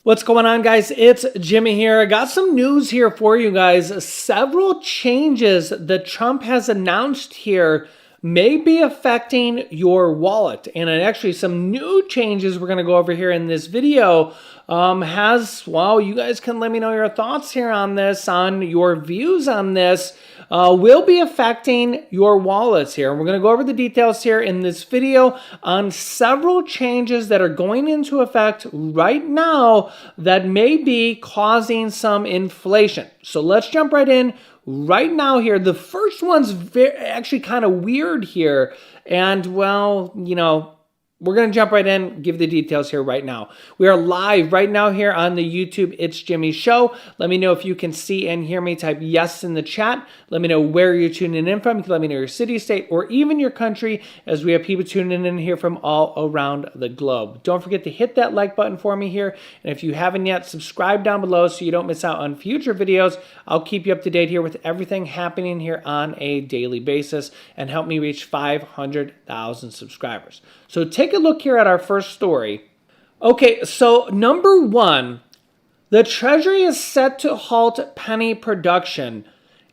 What's going on, guys? It's Jimmy here. I got some news here for you guys. Several changes that Trump has announced here may be affecting your wallet. And actually some new changes we're going to go over here in this video well, you guys can let me know your thoughts here on this, on your views on this, will be affecting your wallets here. We're going to go over the details here in this video on several changes that are going into effect right now that may be causing some inflation. So let's jump right in right now here. The first one's actually kind of weird here. And well, we're going to jump right in, give the details here right now. We are live right now here on the YouTube It's Jimmy Show. Let me know if you can see and hear me. Type yes in the chat. Let me know where you're tuning in from. You can let me know your city, state, or even your country, as we have people tuning in here from all around the globe. Don't forget to hit that like button for me here. And if you haven't yet, subscribe down below so you don't miss out on future videos. I'll keep you up to date here with everything happening here on a daily basis and help me reach 500,000 subscribers. So take a look here at our first story. Okay, so number one, the Treasury is set to halt penny production.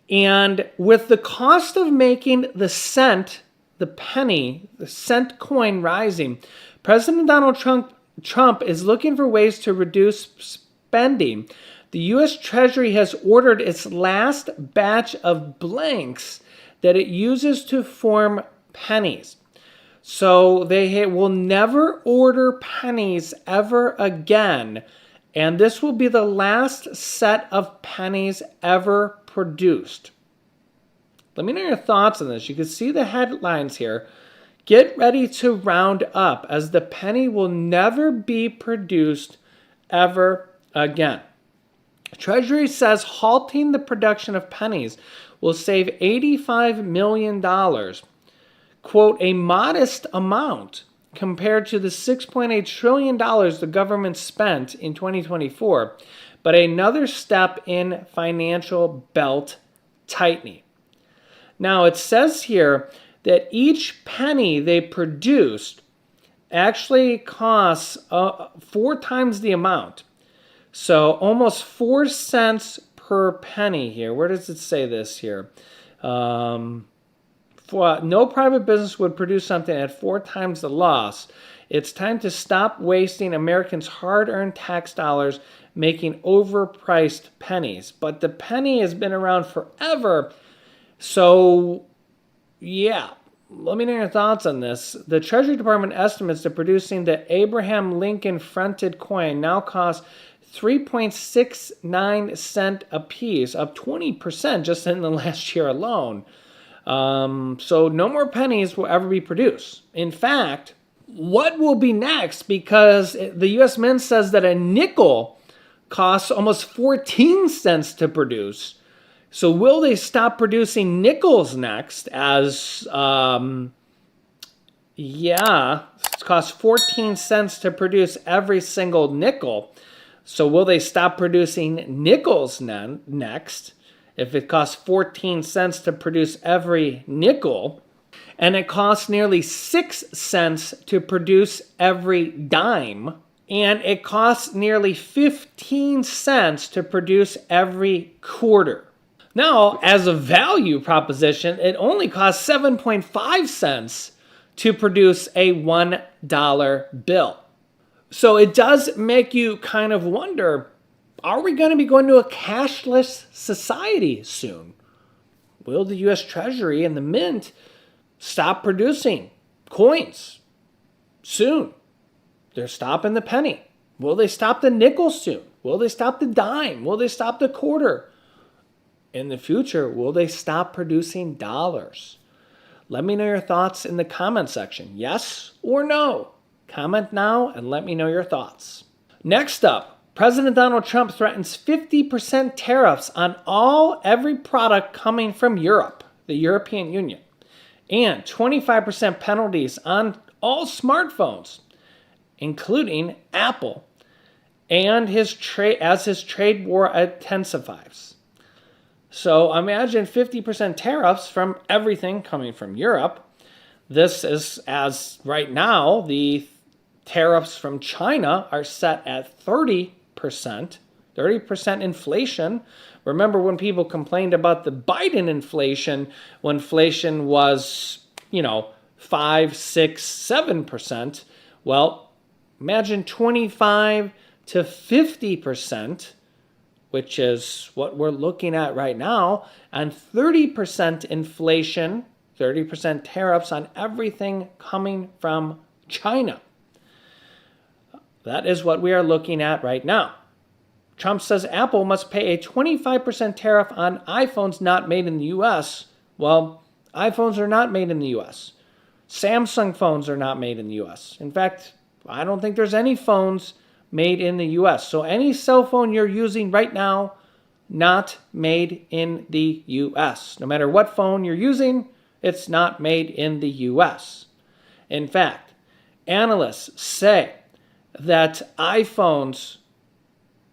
And with the cost of making the cent, the penny, the cent coin rising, President Donald Trump is looking for ways to reduce spending. The U.S. Treasury has ordered its last batch of blanks that it uses to form pennies. So they will never order pennies ever again. And this will be the last set of pennies ever produced. Let me know your thoughts on this. You can see the headlines here. Get ready to round up, as the penny will never be produced ever again. Treasury says halting the production of pennies will save $85 million. Quote, a modest amount compared to the $6.8 trillion the government spent in 2024, but another step in financial belt tightening. Now, it says here that each penny they produced actually costs 4 times the amount. So almost 4 cents per penny here. Where does it say this here? No private business would produce something at 4 times the loss. It's time to stop wasting Americans' hard-earned tax dollars making overpriced pennies. But the penny has been around forever. So, yeah, let me know your thoughts on this. The Treasury Department estimates that producing the Abraham Lincoln fronted coin now costs 3.69 cents a piece, up 20% just in the last year alone. So no more pennies will ever be produced. In fact, what will be next? Because the U.S. Mint says that a nickel costs almost 14 cents to produce. So will they stop producing nickels next? It costs 14 cents to produce every single nickel. So will they stop producing nickels next? If it costs 14 cents to produce every nickel, and it costs nearly 6 cents to produce every dime, and it costs nearly 15 cents to produce every quarter. Now, as a value proposition, it only costs 7.5 cents to produce a $1 bill. So it does make you kind of wonder, are we going to be going to a cashless society soon? Will the U.S. Treasury and the Mint stop producing coins soon? They're stopping the penny. Will they stop the nickel soon? Will they stop the dime? Will they stop the quarter? In the future, will they stop producing dollars? Let me know your thoughts in the comment section. Yes or no? Comment now and let me know your thoughts. Next up, President Donald Trump threatens 50% tariffs on every product coming from Europe, the European Union, and 25% penalties on all smartphones, including Apple, and his trade war intensifies. So imagine 50% tariffs from everything coming from Europe. This is, as right now, the tariffs from China are set at 30%. 30%. 30% inflation. Remember when people complained about the Biden inflation, when inflation was, 5, 6, 7%. Well, imagine 25 to 50%, which is what we're looking at right now, and 30% inflation, 30% tariffs on everything coming from China. That is what we are looking at right now. Trump says Apple must pay a 25% tariff on iPhones not made in the U.S. Well, iPhones are not made in the U.S. Samsung phones are not made in the U.S. In fact, I don't think there's any phones made in the U.S. So any cell phone you're using right now, not made in the U.S. No matter what phone you're using, it's not made in the U.S. In fact, analysts say that iPhones,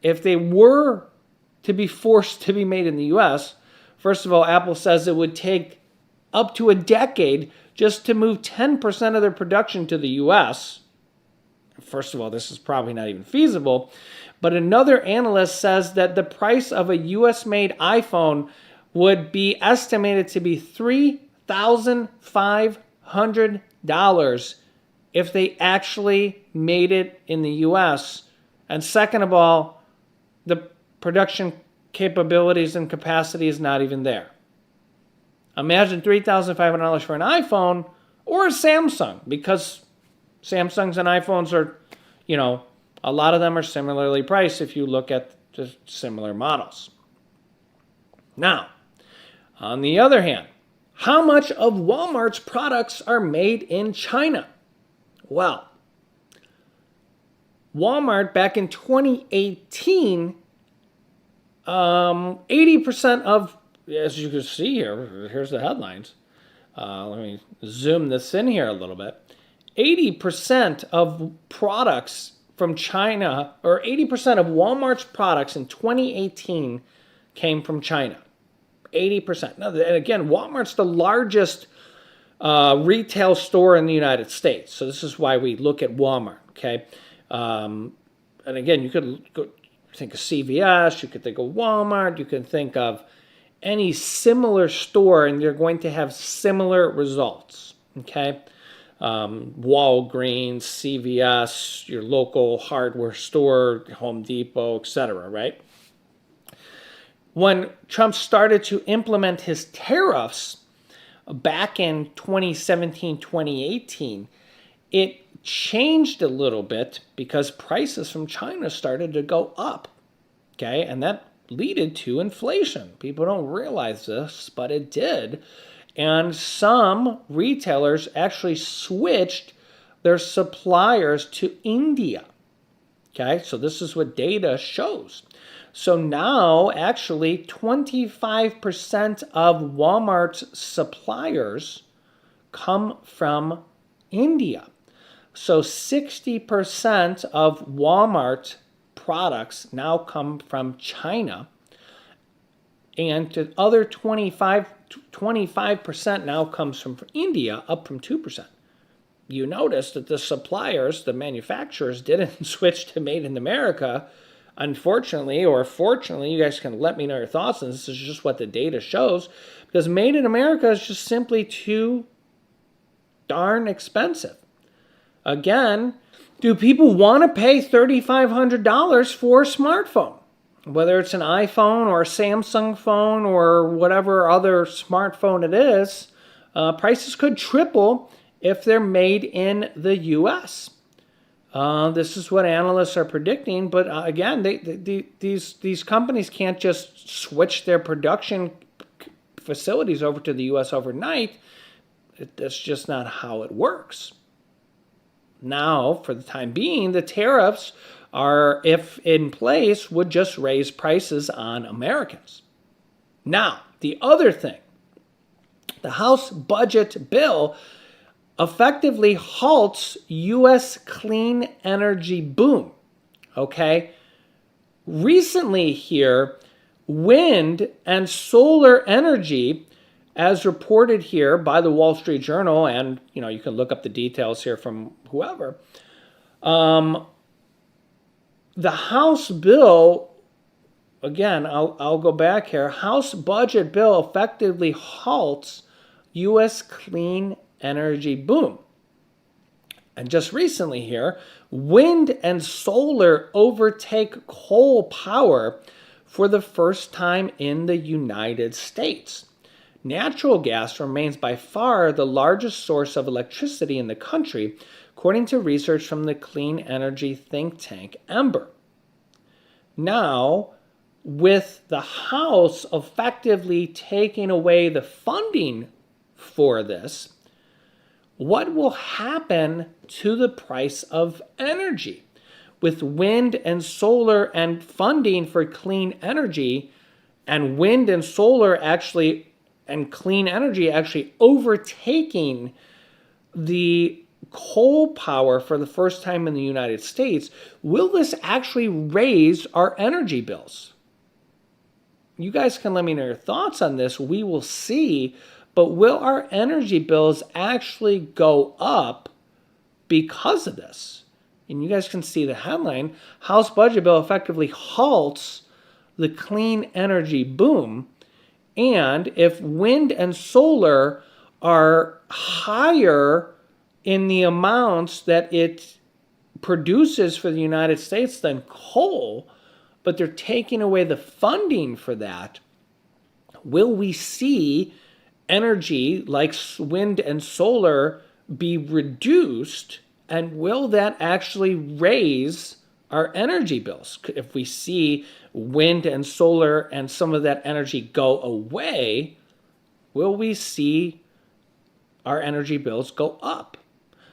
if they were to be forced to be made in the U.S., first of all, Apple says it would take up to a decade just to move 10% of their production to the U.S. First of all, this is probably not even feasible. But another analyst says that the price of a U.S.-made iPhone would be estimated to be $3,500 if they actually made it in the U.S. And second of all, the production capabilities and capacity is not even there. Imagine $3,500 for an iPhone or a Samsung, because Samsungs and iPhones are, a lot of them are similarly priced if you look at the similar models. Now, on the other hand, how much of Walmart's products are made in China? Well, Walmart back in 2018, 80% of, as you can see here, here's the headlines. Let me zoom this in here a little bit. 80% of products from China, or 80% of Walmart's products in 2018 came from China. 80%. Now, and again, Walmart's the largest retail store in the United States. So this is why we look at Walmart, okay? And again, you could think of CVS, you could think of Walmart, you can think of any similar store, and you're going to have similar results, okay? Walgreens, CVS, your local hardware store, Home Depot, etc., right? When Trump started to implement his tariffs back in 2017, 2018, it changed a little bit because prices from China started to go up, okay? And that led to inflation. People don't realize this, but it did. And some retailers actually switched their suppliers to India, okay? So this is what data shows. So now, actually, 25% of Walmart's suppliers come from India. So 60% of Walmart products now come from China, and the other 25% now comes from India, up from 2%. You notice that the suppliers, the manufacturers, didn't switch to Made in America. Unfortunately, or fortunately, you guys can let me know your thoughts, and this is just what the data shows, because Made in America is just simply too darn expensive. Again, do people want to pay $3,500 for a smartphone? Whether it's an iPhone or a Samsung phone or whatever other smartphone it is, prices could triple if they're made in the U.S. This is what analysts are predicting, but again, these companies can't just switch their production facilities over to the U.S. overnight. That's just not how it works. Now, for the time being, the tariffs are, if in place, would just raise prices on Americans. Now, the other thing, the House budget bill effectively halts U.S. clean energy boom, okay? Recently here, wind and solar energy, as reported here by the Wall Street Journal, and you can look up the details here from whoever, The House bill, again, I'll go back here. House budget bill effectively halts U.S. clean energy boom. And just recently here, wind and solar overtake coal power for the first time in the United States. Natural gas remains by far the largest source of electricity in the country, according to research from the clean energy think tank Ember. Now, with the House effectively taking away the funding for this, what will happen to the price of energy? With wind and solar and funding for clean energy, and wind and solar actually and clean energy actually overtaking the coal power for the first time in the United States, will this actually raise our energy bills? You guys can let me know your thoughts on this. We will see. But will our energy bills actually go up because of this? And you guys can see the headline, House budget bill effectively halts the clean energy boom. And if wind and solar are higher in the amounts that it produces for the United States than coal, but they're taking away the funding for that, will we see energy like wind and solar be reduced? And will that actually raise our energy bills? If we see wind and solar and some of that energy go away, will we see our energy bills go up?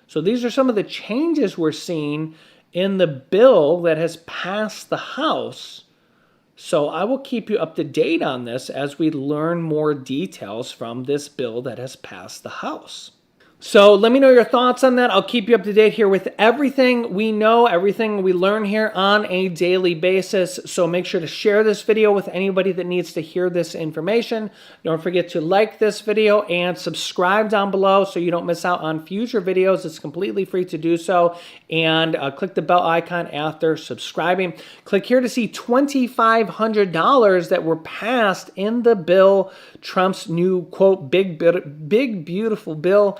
So these are some of the changes we're seeing in the bill that has passed the House. So I will keep you up to date on this as we learn more details from this bill that has passed the House. So let me know your thoughts on that. I'll keep you up to date here with everything we know, everything we learn here on a daily basis. So make sure to share this video with anybody that needs to hear this information. Don't forget to like this video and subscribe down below so you don't miss out on future videos. It's completely free to do so. And click the bell icon after subscribing. Click here to see $2,500 that were passed in the bill, Trump's new, quote, big beautiful bill